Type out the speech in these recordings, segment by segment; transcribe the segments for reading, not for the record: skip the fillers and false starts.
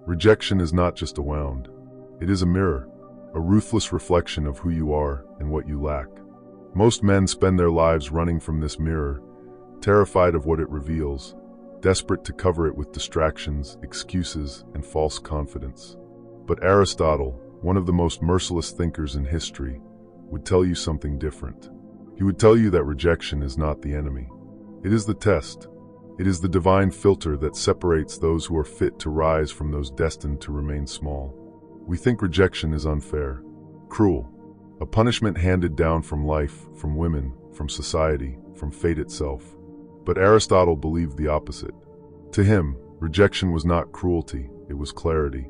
Rejection is not just a wound. It is a mirror, a ruthless reflection of who you are and what you lack. Most men spend their lives running from this mirror, terrified of what it reveals, desperate to cover it with distractions, excuses, and false confidence. But Aristotle, one of the most merciless thinkers in history, would tell you something different. He would tell you that rejection is not the enemy. It is the test. It is the divine filter that separates those who are fit to rise from those destined to remain small. We think rejection is unfair, cruel, a punishment handed down from life, from women, from society, from fate itself. But Aristotle believed the opposite. To him, rejection was not cruelty, it was clarity.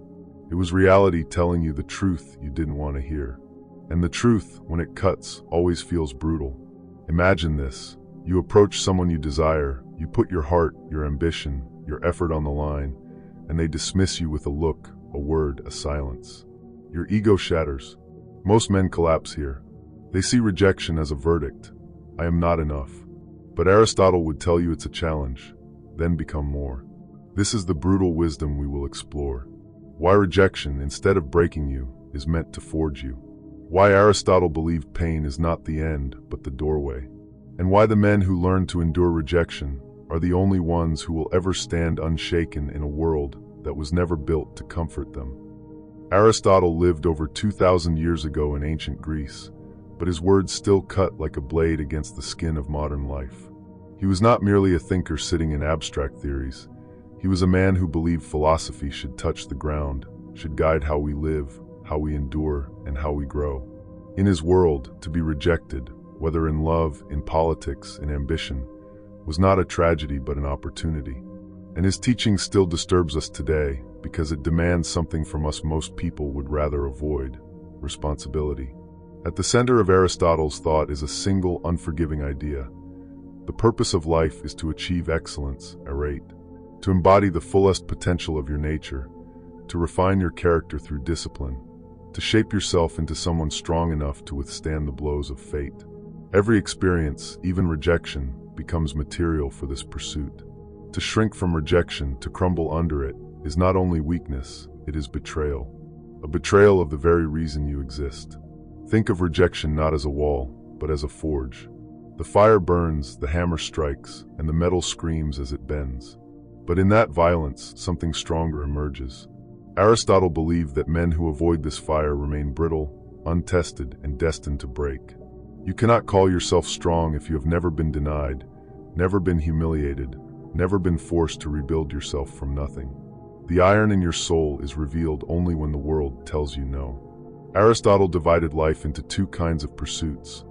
It was reality telling you the truth you didn't want to hear. And the truth, when it cuts, always feels brutal. Imagine this. You approach someone you desire, you put your heart, your ambition, your effort on the line, and they dismiss you with a look, a word, a silence. Your ego shatters. Most men collapse here. They see rejection as a verdict. I am not enough. But Aristotle would tell you it's a challenge, then become more. This is the brutal wisdom we will explore. Why rejection, instead of breaking you, is meant to forge you. Why Aristotle believed pain is not the end, but the doorway. And why the men who learn to endure rejection are the only ones who will ever stand unshaken in a world that was never built to comfort them. Aristotle lived over 2,000 years ago in ancient Greece, but his words still cut like a blade against the skin of modern life. He was not merely a thinker sitting in abstract theories. He was a man who believed philosophy should touch the ground, should guide how we live, how we endure, and how we grow. In his world, to be rejected, whether in love, in politics, in ambition, was not a tragedy but an opportunity. And his teaching still disturbs us today because it demands something from us most people would rather avoid: responsibility. At the center of Aristotle's thought is a single, unforgiving idea. The purpose of life is to achieve excellence, arete, to embody the fullest potential of your nature, to refine your character through discipline, to shape yourself into someone strong enough to withstand the blows of fate. Every experience, even rejection, becomes material for this pursuit. To shrink from rejection, to crumble under it, is not only weakness, it is betrayal. A betrayal of the very reason you exist. Think of rejection not as a wall, but as a forge. The fire burns, the hammer strikes, and the metal screams as it bends. But in that violence, something stronger emerges. Aristotle believed that men who avoid this fire remain brittle, untested, and destined to break. You cannot call yourself strong if you have never been denied, never been humiliated, never been forced to rebuild yourself from nothing. The iron in your soul is revealed only when the world tells you no. Aristotle divided life into two kinds of pursuits: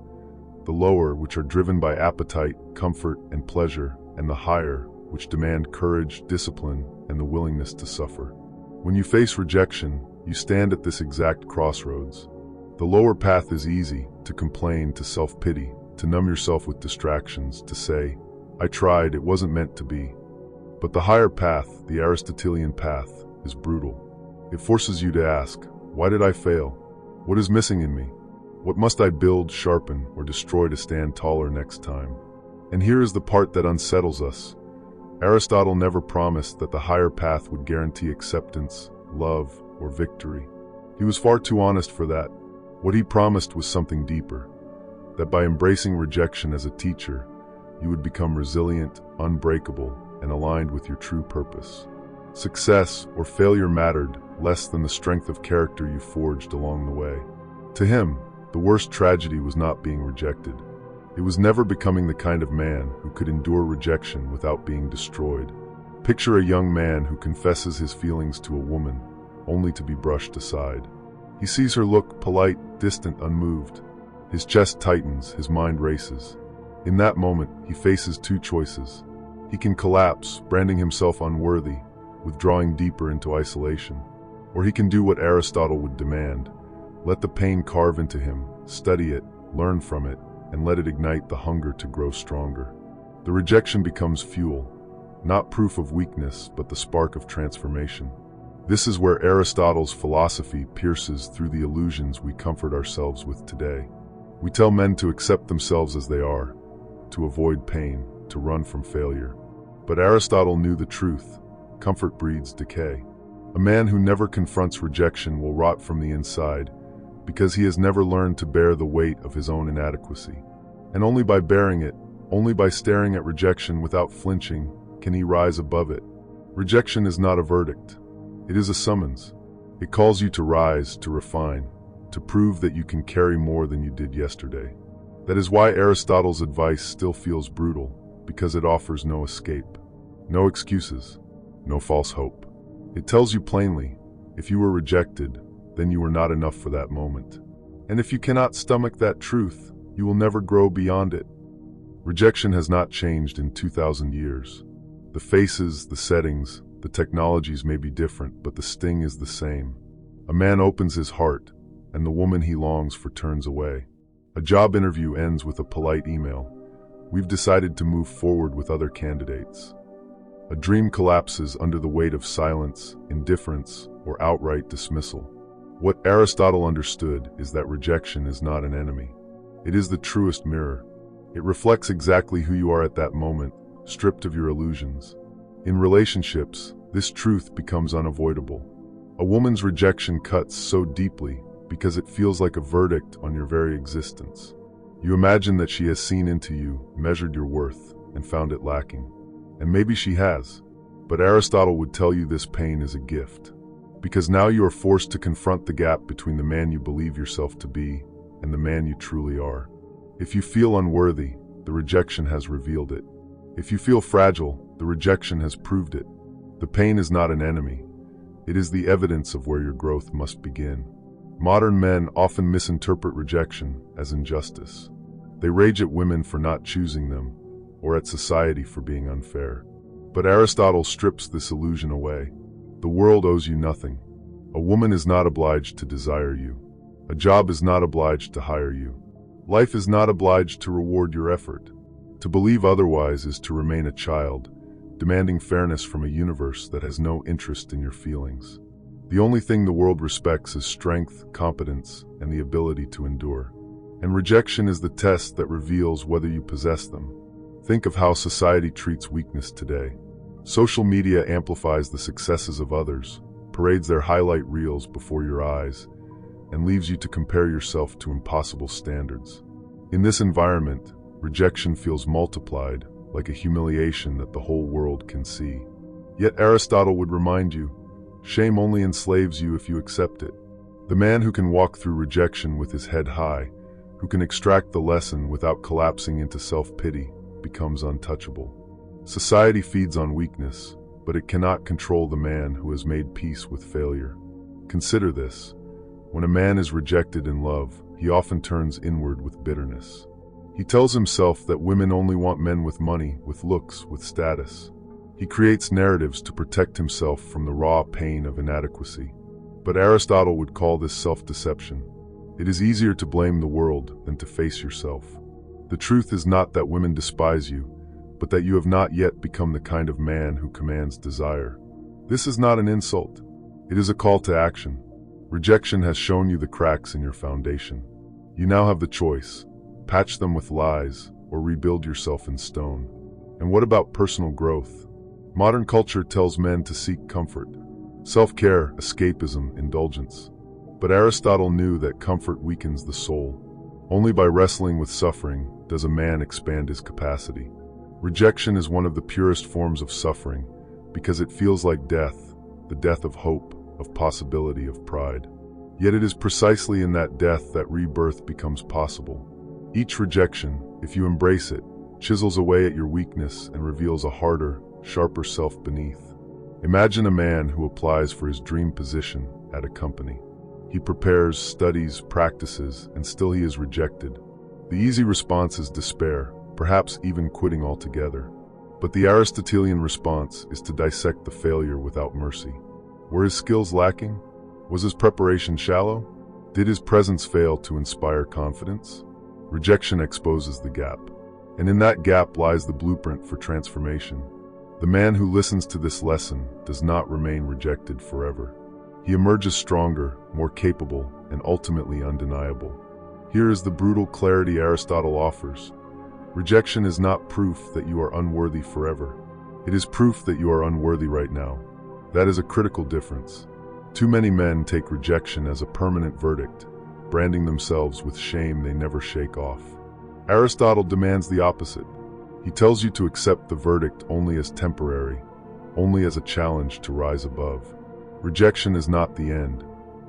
the lower, which are driven by appetite, comfort, and pleasure, and the higher, which demand courage, discipline, and the willingness to suffer. When you face rejection, you stand at this exact crossroads. The lower path is easy: to complain, to self-pity, to numb yourself with distractions, to say, "I tried, it wasn't meant to be." But the higher path, the Aristotelian path, is brutal. It forces you to ask, why did I fail? What is missing in me? What must I build, sharpen, or destroy to stand taller next time? And here is the part that unsettles us. Aristotle never promised that the higher path would guarantee acceptance, love, or victory. He was far too honest for that. What he promised was something deeper, that by embracing rejection as a teacher, you would become resilient, unbreakable, and aligned with your true purpose. Success or failure mattered less than the strength of character you forged along the way. To him, the worst tragedy was not being rejected. It was never becoming the kind of man who could endure rejection without being destroyed. Picture a young man who confesses his feelings to a woman, only to be brushed aside. He sees her look polite, distant, unmoved. His chest tightens, his mind races. In that moment, he faces two choices. He can collapse, branding himself unworthy, withdrawing deeper into isolation. Or he can do what Aristotle would demand: let the pain carve into him, study it, learn from it, and let it ignite the hunger to grow stronger. The rejection becomes fuel, not proof of weakness, but the spark of transformation. This is where Aristotle's philosophy pierces through the illusions we comfort ourselves with today. We tell men to accept themselves as they are, to avoid pain, to run from failure. But Aristotle knew the truth: comfort breeds decay. A man who never confronts rejection will rot from the inside because he has never learned to bear the weight of his own inadequacy. And only by bearing it, only by staring at rejection without flinching, can he rise above it. Rejection is not a verdict. It is a summons. It calls you to rise, to refine, to prove that you can carry more than you did yesterday. That is why Aristotle's advice still feels brutal, because it offers no escape, no excuses, no false hope. It tells you plainly, if you were rejected, then you were not enough for that moment. And if you cannot stomach that truth, you will never grow beyond it. Rejection has not changed in 2,000 years. The faces, the settings, the technologies may be different, but the sting is the same. A man opens his heart, and the woman he longs for turns away. A job interview ends with a polite email. We've decided to move forward with other candidates. A dream collapses under the weight of silence, indifference, or outright dismissal. What Aristotle understood is that rejection is not an enemy. It is the truest mirror. It reflects exactly who you are at that moment, stripped of your illusions. In relationships, this truth becomes unavoidable. A woman's rejection cuts so deeply because it feels like a verdict on your very existence. You imagine that she has seen into you, measured your worth, and found it lacking. And maybe she has. But Aristotle would tell you this pain is a gift. Because now you are forced to confront the gap between the man you believe yourself to be and the man you truly are. If you feel unworthy, the rejection has revealed it. If you feel fragile, the rejection has proved it. The pain is not an enemy. It is the evidence of where your growth must begin. Modern men often misinterpret rejection as injustice. They rage at women for not choosing them, or at society for being unfair. But Aristotle strips this illusion away. The world owes you nothing. A woman is not obliged to desire you. A job is not obliged to hire you. Life is not obliged to reward your effort. To believe otherwise is to remain a child, demanding fairness from a universe that has no interest in your feelings. The only thing the world respects is strength, competence, and the ability to endure. And rejection is the test that reveals whether you possess them. Think of how society treats weakness today. Social media amplifies the successes of others, parades their highlight reels before your eyes, and leaves you to compare yourself to impossible standards. In this environment, rejection feels multiplied, like a humiliation that the whole world can see. Yet Aristotle would remind you, shame only enslaves you if you accept it. The man who can walk through rejection with his head high, who can extract the lesson without collapsing into self-pity, becomes untouchable. Society feeds on weakness, but it cannot control the man who has made peace with failure. Consider this. When a man is rejected in love, he often turns inward with bitterness. He tells himself that women only want men with money, with looks, with status. He creates narratives to protect himself from the raw pain of inadequacy. But Aristotle would call this self-deception. It is easier to blame the world than to face yourself. The truth is not that women despise you, but that you have not yet become the kind of man who commands desire. This is not an insult. It is a call to action. Rejection has shown you the cracks in your foundation. You now have the choice: patch them with lies, or rebuild yourself in stone. And what about personal growth? Modern culture tells men to seek comfort, self-care, escapism, indulgence. But Aristotle knew that comfort weakens the soul. Only by wrestling with suffering does a man expand his capacity. Rejection is one of the purest forms of suffering because it feels like death, the death of hope, of possibility, of pride. Yet it is precisely in that death that rebirth becomes possible. Each rejection, if you embrace it, chisels away at your weakness and reveals a harder, sharper self beneath. Imagine a man who applies for his dream position at a company. He prepares, studies, practices, and still he is rejected. The easy response is despair, perhaps even quitting altogether. But the Aristotelian response is to dissect the failure without mercy. Were his skills lacking? Was his preparation shallow? Did his presence fail to inspire confidence? Rejection exposes the gap. And in that gap lies the blueprint for transformation. The man who listens to this lesson does not remain rejected forever. He emerges stronger, more capable, and ultimately undeniable. Here is the brutal clarity Aristotle offers. Rejection is not proof that you are unworthy forever. It is proof that you are unworthy right now. That is a critical difference. Too many men take rejection as a permanent verdict, branding themselves with shame they never shake off. Aristotle demands the opposite. He tells you to accept the verdict only as temporary, only as a challenge to rise above. Rejection is not the end,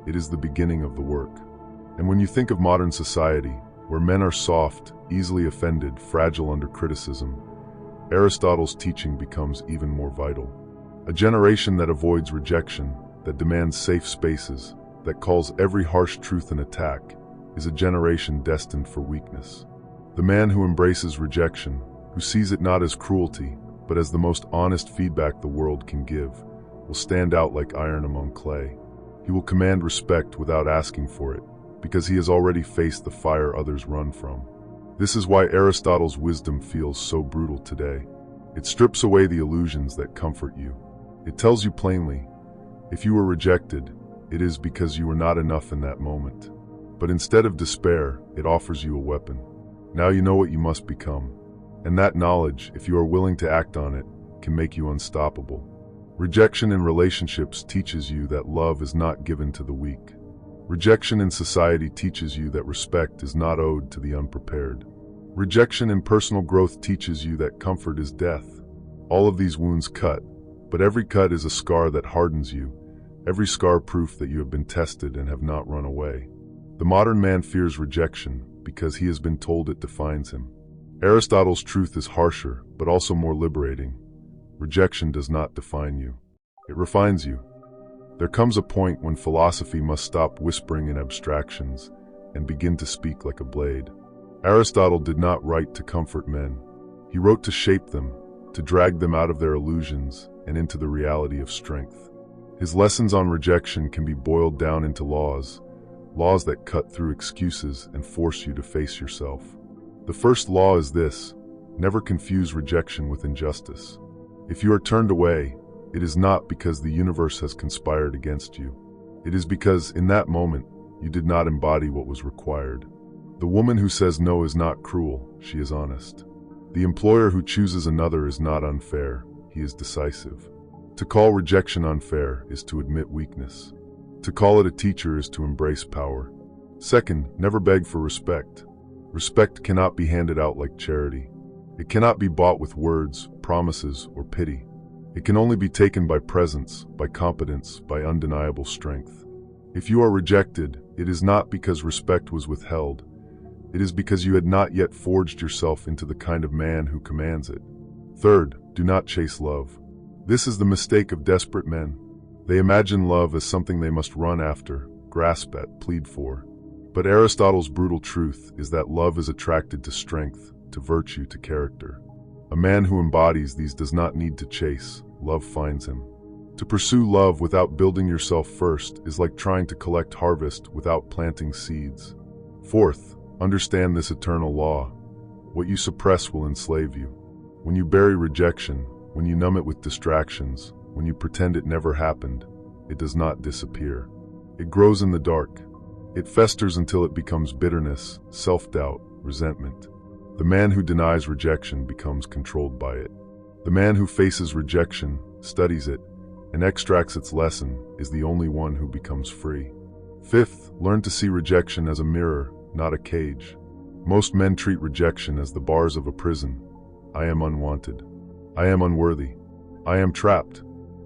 it is the beginning of the work. And when you think of modern society, where men are soft, easily offended, fragile under criticism, Aristotle's teaching becomes even more vital. A generation that avoids rejection, that demands safe spaces, that calls every harsh truth an attack, is a generation destined for weakness. The man who embraces rejection, who sees it not as cruelty, but as the most honest feedback the world can give, will stand out like iron among clay. He will command respect without asking for it, because he has already faced the fire others run from. This is why Aristotle's wisdom feels so brutal today. It strips away the illusions that comfort you. It tells you plainly, if you were rejected, it is because you were not enough in that moment. But instead of despair, it offers you a weapon. Now you know what you must become. And that knowledge, if you are willing to act on it, can make you unstoppable. Rejection in relationships teaches you that love is not given to the weak. Rejection in society teaches you that respect is not owed to the unprepared. Rejection in personal growth teaches you that comfort is death. All of these wounds cut, but every cut is a scar that hardens you, every scar proof that you have been tested and have not run away. The modern man fears rejection because he has been told it defines him. Aristotle's truth is harsher, but also more liberating. Rejection does not define you. It refines you. There comes a point when philosophy must stop whispering in abstractions and begin to speak like a blade. Aristotle did not write to comfort men. He wrote to shape them, to drag them out of their illusions and into the reality of strength. His lessons on rejection can be boiled down into laws that cut through excuses and force you to face yourself. The first law is this: never confuse rejection with injustice. If you are turned away, it is not because the universe has conspired against you. It is because, in that moment, you did not embody what was required. The woman who says no is not cruel, she is honest. The employer who chooses another is not unfair, he is decisive. To call rejection unfair is to admit weakness. To call it a teacher is to embrace power. Second, never beg for respect. Respect cannot be handed out like charity. It cannot be bought with words, promises, or pity. It can only be taken by presence, by competence, by undeniable strength. If you are rejected, it is not because respect was withheld. It is because you had not yet forged yourself into the kind of man who commands it. Third, do not chase love. This is the mistake of desperate men. They imagine love as something they must run after, grasp at, plead for. But Aristotle's brutal truth is that love is attracted to strength, to virtue, to character. A man who embodies these does not need to chase. Love finds him. To pursue love without building yourself first is like trying to collect harvest without planting seeds. Fourth, understand this eternal law. What you suppress will enslave you. When you bury rejection, when you numb it with distractions, when you pretend it never happened, it does not disappear. It grows in the dark. It festers until it becomes bitterness, self-doubt, resentment. The man who denies rejection becomes controlled by it. The man who faces rejection, studies it, and extracts its lesson is the only one who becomes free. Fifth, learn to see rejection as a mirror, not a cage. Most men treat rejection as the bars of a prison. I am unwanted. I am unworthy. I am trapped.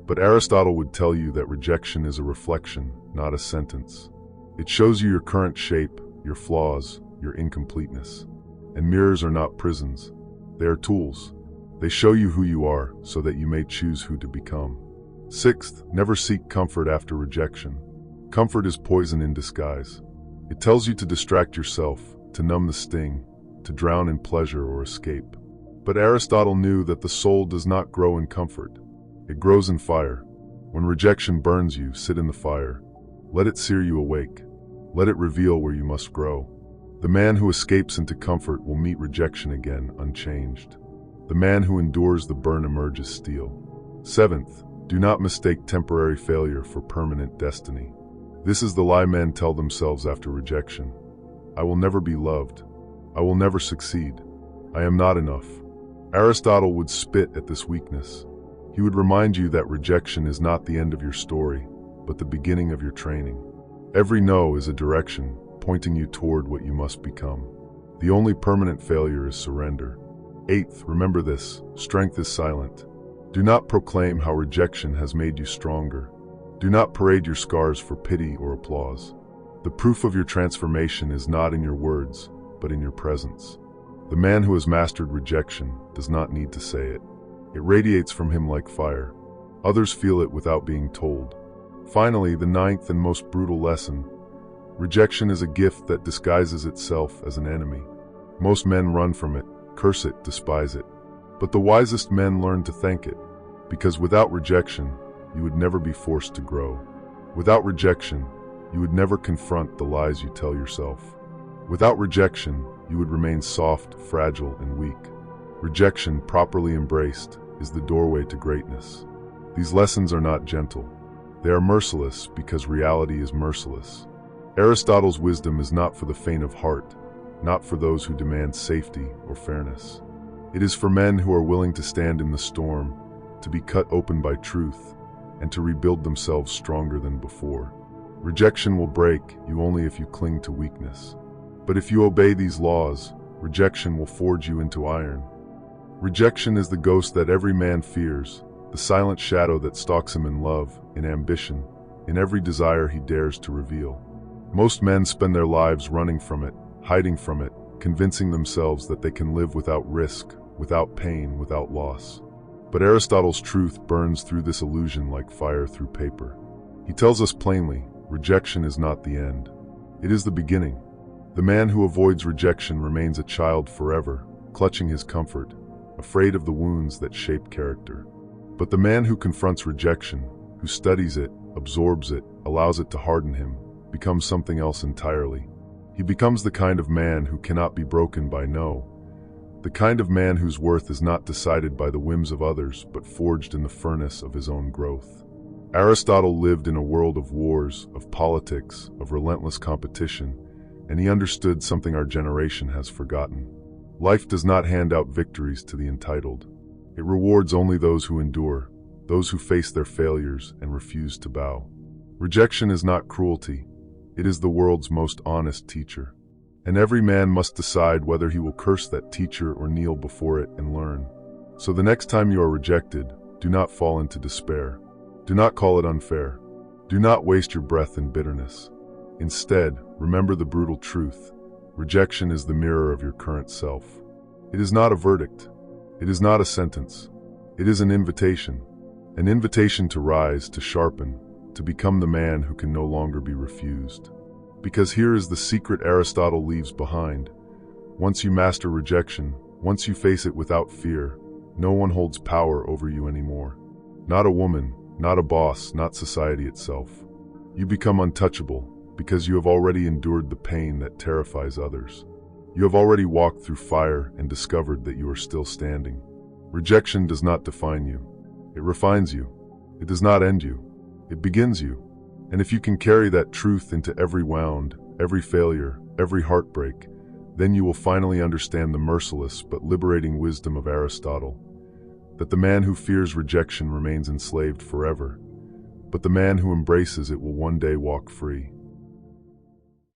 But Aristotle would tell you that rejection is a reflection, not a sentence. It shows you your current shape, your flaws, your incompleteness. And mirrors are not prisons. They are tools. They show you who you are so that you may choose who to become. Sixth, never seek comfort after rejection. Comfort is poison in disguise. It tells you to distract yourself, to numb the sting, to drown in pleasure or escape. But Aristotle knew that the soul does not grow in comfort. It grows in fire. When rejection burns you, sit in the fire. Let it sear you awake. Let it reveal where you must grow. The man who escapes into comfort will meet rejection again, unchanged. The man who endures the burn emerges steel. Seventh, do not mistake temporary failure for permanent destiny. This is the lie men tell themselves after rejection. I will never be loved. I will never succeed. I am not enough. Aristotle would spit at this weakness. He would remind you that rejection is not the end of your story, but the beginning of your training. Every no is a direction, pointing you toward what you must become. The only permanent failure is surrender. Eighth, remember this: strength is silent. Do not proclaim how rejection has made you stronger. Do not parade your scars for pity or applause. The proof of your transformation is not in your words, but in your presence. The man who has mastered rejection does not need to say it. It radiates from him like fire. Others feel it without being told. Finally, the ninth and most brutal lesson: rejection is a gift that disguises itself as an enemy. Most men run from it, curse it, despise it. But the wisest men learn to thank it, because without rejection, you would never be forced to grow. Without rejection, you would never confront the lies you tell yourself. Without rejection, you would remain soft, fragile, and weak. Rejection, properly embraced, is the doorway to greatness. These lessons are not gentle. They are merciless because reality is merciless. Aristotle's wisdom is not for the faint of heart, not for those who demand safety or fairness. It is for men who are willing to stand in the storm, to be cut open by truth, and to rebuild themselves stronger than before. Rejection will break you only if you cling to weakness. But if you obey these laws, rejection will forge you into iron. Rejection is the ghost that every man fears, the silent shadow that stalks him in love, in ambition, in every desire he dares to reveal. Most men spend their lives running from it, hiding from it, convincing themselves that they can live without risk, without pain, without loss. But Aristotle's truth burns through this illusion like fire through paper. He tells us plainly, rejection is not the end. It is the beginning. The man who avoids rejection remains a child forever, clutching his comfort, afraid of the wounds that shape character. But the man who confronts rejection, who studies it, absorbs it, allows it to harden him, becomes something else entirely. He becomes the kind of man who cannot be broken by no, the kind of man whose worth is not decided by the whims of others, but forged in the furnace of his own growth. Aristotle lived in a world of wars, of politics, of relentless competition, and he understood something our generation has forgotten. Life does not hand out victories to the entitled. It rewards only those who endure, those who face their failures and refuse to bow. Rejection is not cruelty. It is the world's most honest teacher. And every man must decide whether he will curse that teacher or kneel before it and learn. So the next time you are rejected, do not fall into despair. Do not call it unfair. Do not waste your breath in bitterness. Instead, remember the brutal truth. Rejection is the mirror of your current self. It is not a verdict. It is not a sentence. It is an invitation to rise, to sharpen, to become the man who can no longer be refused. Because here is the secret Aristotle leaves behind. Once you master rejection, once you face it without fear, no one holds power over you anymore. Not a woman, not a boss, not society itself. You become untouchable because you have already endured the pain that terrifies others. You have already walked through fire and discovered that you are still standing. Rejection does not define you. It refines you. It does not end you. It begins you. And if you can carry that truth into every wound, every failure, every heartbreak, then you will finally understand the merciless but liberating wisdom of Aristotle, that the man who fears rejection remains enslaved forever, but the man who embraces it will one day walk free.